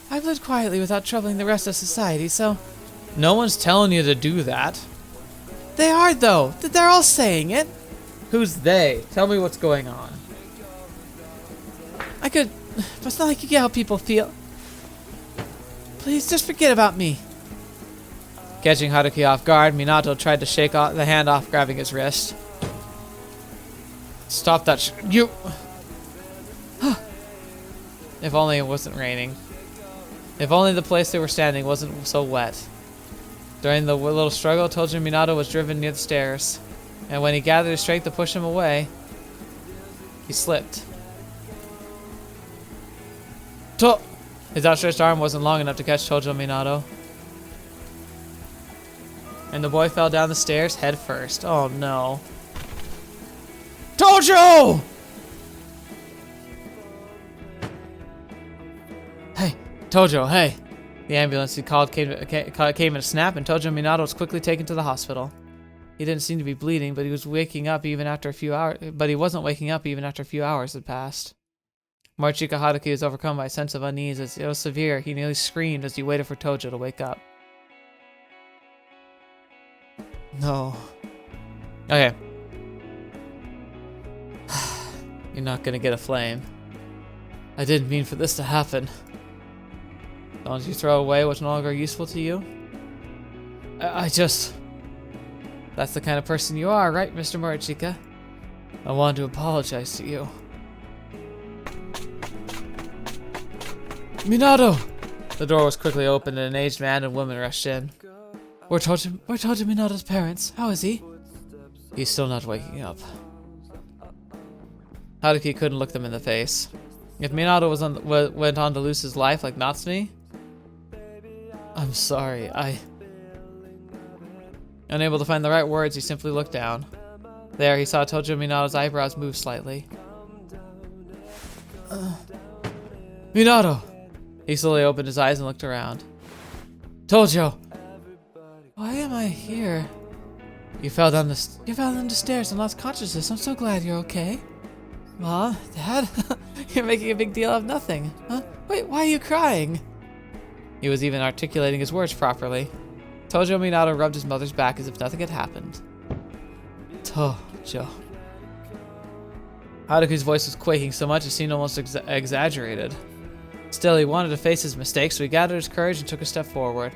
I've lived quietly without troubling the rest of society, so... No one's telling you to do that. They are, though. They're all saying it. Who's they? Tell me what's going on. I could... But it's not like you get how people feel. Please, just forget about me. Catching Haruki off guard, Minato tried to shake the hand off, grabbing his wrist. Stop that you... If only it wasn't raining. If only the place they were standing wasn't so wet. During the little struggle, Tojo Minato was driven near the stairs. And when he gathered his strength to push him away, he slipped. His outstretched arm wasn't long enough to catch Tojo Minato. And the boy fell down the stairs head first. Oh no. Tojo! Hey, Tojo, hey. The ambulance he called came in a snap, and Tojo Minato was quickly taken to the hospital. He didn't seem to be bleeding, but he was waking up even after a few hours. But he wasn't waking up even after a few hours had passed. Morichika Haruki was overcome by a sense of unease as it was severe. He nearly screamed as he waited for Tojo to wake up. No. Okay. You're not gonna get a flame. I didn't mean for this to happen. Don't you throw away what's no longer useful to you? I just... That's the kind of person you are, right, Mr. Morichika? I wanted to apologize to you. Minato! The door was quickly opened and an aged man and woman rushed in. We're told to Minato's parents. How is he? He's still not waking up. Haruki couldn't look them in the face. If Minato went on to lose his life like Natsumi... I'm sorry, Unable to find the right words, he simply looked down. There, he saw Tojo Minato's eyebrows move slightly. Minato! He slowly opened his eyes and looked around. Tojo! Why am I here? You fell down the stairs and lost consciousness. I'm so glad you're okay. Mom? Dad? You're making a big deal of nothing. Huh? Wait, why are you crying? He was even articulating his words properly. Tojo Minato rubbed his mother's back as if nothing had happened. Tojo. Haruki's voice was quaking so much it seemed almost exaggerated. Still, he wanted to face his mistakes, so he gathered his courage and took a step forward.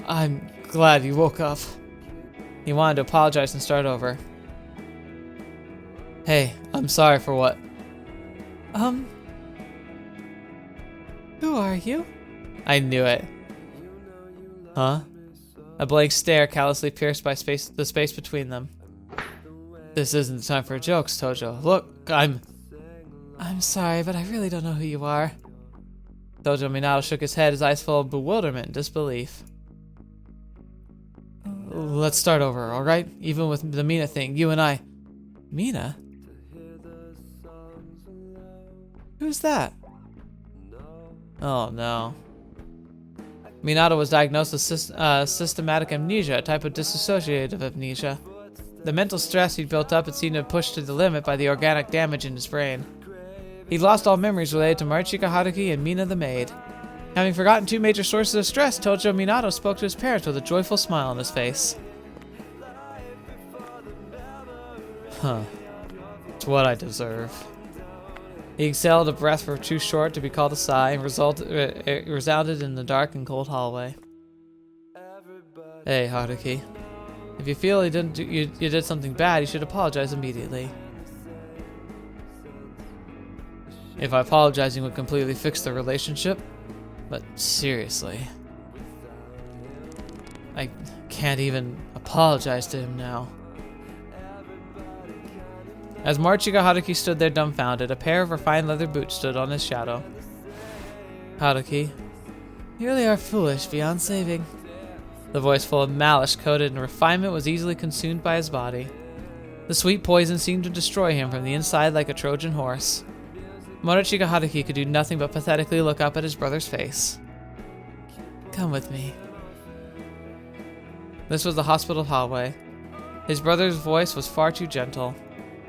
I'm glad you woke up. He wanted to apologize and start over. Hey, I'm sorry for what... Who are you? I knew it. Huh? A blank stare callously pierced by the space between them. This isn't the time for jokes, Tojo. Look, I'm sorry, but I really don't know who you are. Tojo Minato shook his head, his eyes full of bewilderment and disbelief. Let's start over, alright? Even with the Mina thing, you and I... Mina? Who's that? Oh no. Minato was diagnosed with systematic amnesia, a type of dissociative amnesia. The mental stress he'd built up had seemed to have pushed to the limit by the organic damage in his brain. He'd lost all memories related to Morichika Haruki and Mina the maid. Having forgotten two major sources of stress, Tojo Minato spoke to his parents with a joyful smile on his face. Huh. It's what I deserve. He exhaled a breath for too short to be called a sigh and it resounded in the dark and cold hallway. Hey, Haruki. If you feel you did something bad, you should apologize immediately. If apologizing would completely fix the relationship, but seriously. I can't even apologize to him now. As Morichika Haruki stood there dumbfounded, a pair of refined leather boots stood on his shadow. Haruki, you really are foolish beyond saving. The voice full of malice coated in refinement was easily consumed by his body. The sweet poison seemed to destroy him from the inside like a Trojan horse. Morichika Haruki could do nothing but pathetically look up at his brother's face. Come with me. This was the hospital hallway. His brother's voice was far too gentle.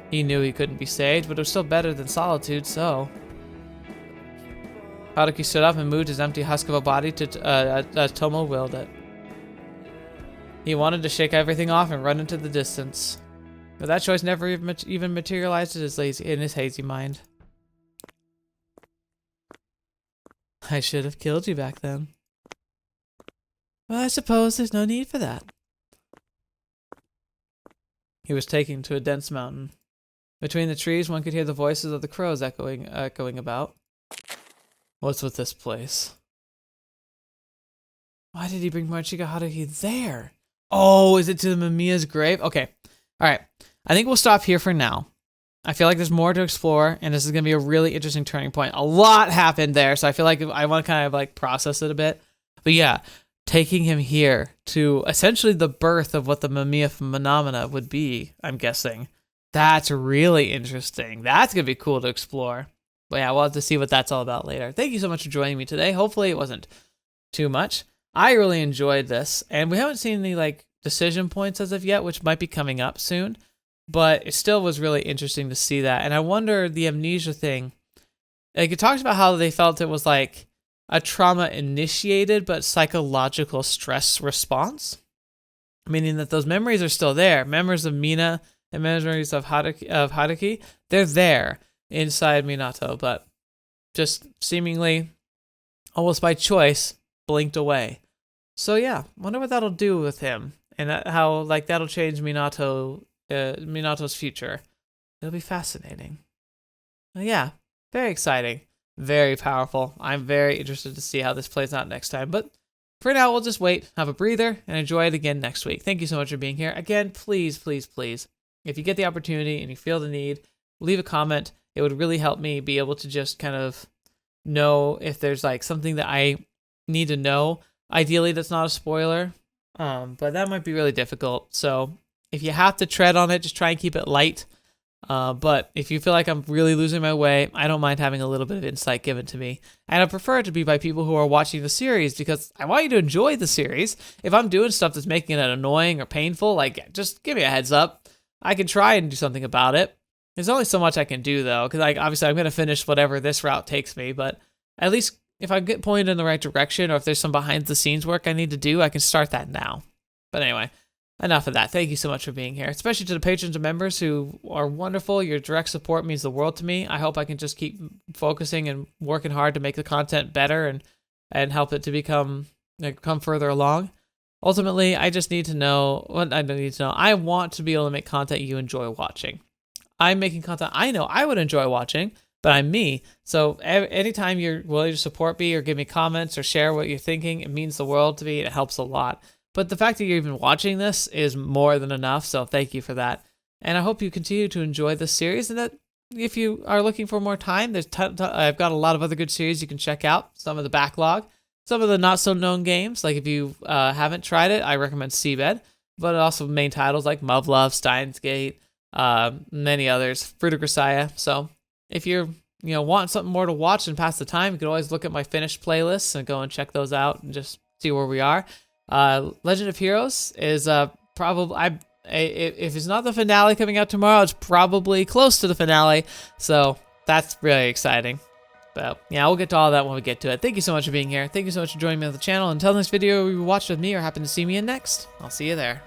He knew he couldn't be saved, but it was still better than solitude, so... Haruki stood up and moved his empty husk of a body to as Touma willed it. He wanted to shake everything off and run into the distance. But that choice never even materialized in his hazy mind. I should have killed you back then. Well, I suppose there's no need for that. He was taken to a dense mountain. Between the trees, one could hear the voices of the crows echoing about. What's with this place? Why did he bring Morichika Haruki there? Oh, is it to the Mamiya's grave? Okay. Alright. I think we'll stop here for now. I feel like there's more to explore, and this is going to be a really interesting turning point. A lot happened there, so I feel like I want to kind of like process it a bit. But yeah, taking him here to essentially the birth of what the Mamiya phenomena would be, I'm guessing. That's really interesting. That's going to be cool to explore. But yeah, we'll have to see what that's all about later. Thank you so much for joining me today. Hopefully it wasn't too much. I really enjoyed this, and we haven't seen any like decision points as of yet, which might be coming up soon. But it still was really interesting to see that. And I wonder the amnesia thing. Like it talks about how they felt it was like a trauma initiated but psychological stress response. Meaning that those memories are still there. Memories of Mina and memories of Haruki, they're there inside Minato, but just seemingly, almost by choice, blinked away. So yeah, wonder what that'll do with him, and how like that'll change Minato's future. It'll be fascinating. Yeah, very exciting, very powerful. I'm very interested to see how this plays out next time. But for now, we'll just wait, have a breather, and enjoy it again next week. Thank you so much for being here. Again, please, please, please, if you get the opportunity and you feel the need, leave a comment. It would really help me be able to just kind of know if there's like something that I need to know. Ideally, that's not a spoiler, but that might be really difficult. So if you have to tread on it, just try and keep it light. But if you feel like I'm really losing my way, I don't mind having a little bit of insight given to me. And I prefer it to be by people who are watching the series, because I want you to enjoy the series. If I'm doing stuff that's making it annoying or painful, like, just give me a heads up. I can try and do something about it. There's only so much I can do, though, because obviously I'm going to finish whatever this route takes me, but at least if I get pointed in the right direction, or if there's some behind-the-scenes work I need to do, I can start that now. But anyway, enough of that. Thank you so much for being here, especially to the patrons and members who are wonderful. Your direct support means the world to me. I hope I can just keep focusing and working hard to make the content better and help it to come further along. Ultimately, I just need to know what I need to know. I want to be able to make content you enjoy watching. I'm making content I know I would enjoy watching, but I'm me. So anytime you're willing to support me or give me comments or share what you're thinking, it means the world to me. It helps a lot. But the fact that you're even watching this is more than enough, so thank you for that. And I hope you continue to enjoy this series, and that if you are looking for more time, I've got a lot of other good series you can check out. Some of the backlog, some of the not-so-known games. Like if you haven't tried it, I recommend Seabed, but also main titles like Muv-Luv, Steins Gate, many others, Fruit of Grisaya. So if you're want something more to watch and pass the time, you can always look at my finished playlists and go and check those out and just see where we are. Legend of Heroes is probably if it's not the finale coming out tomorrow, it's probably close to the finale, so that's really exciting. But yeah, we'll get to all that when we get to it. Thank you so much for being here. Thank you so much for joining me on the channel. Until next video you watched with me or happen to see me in next, I'll see you there.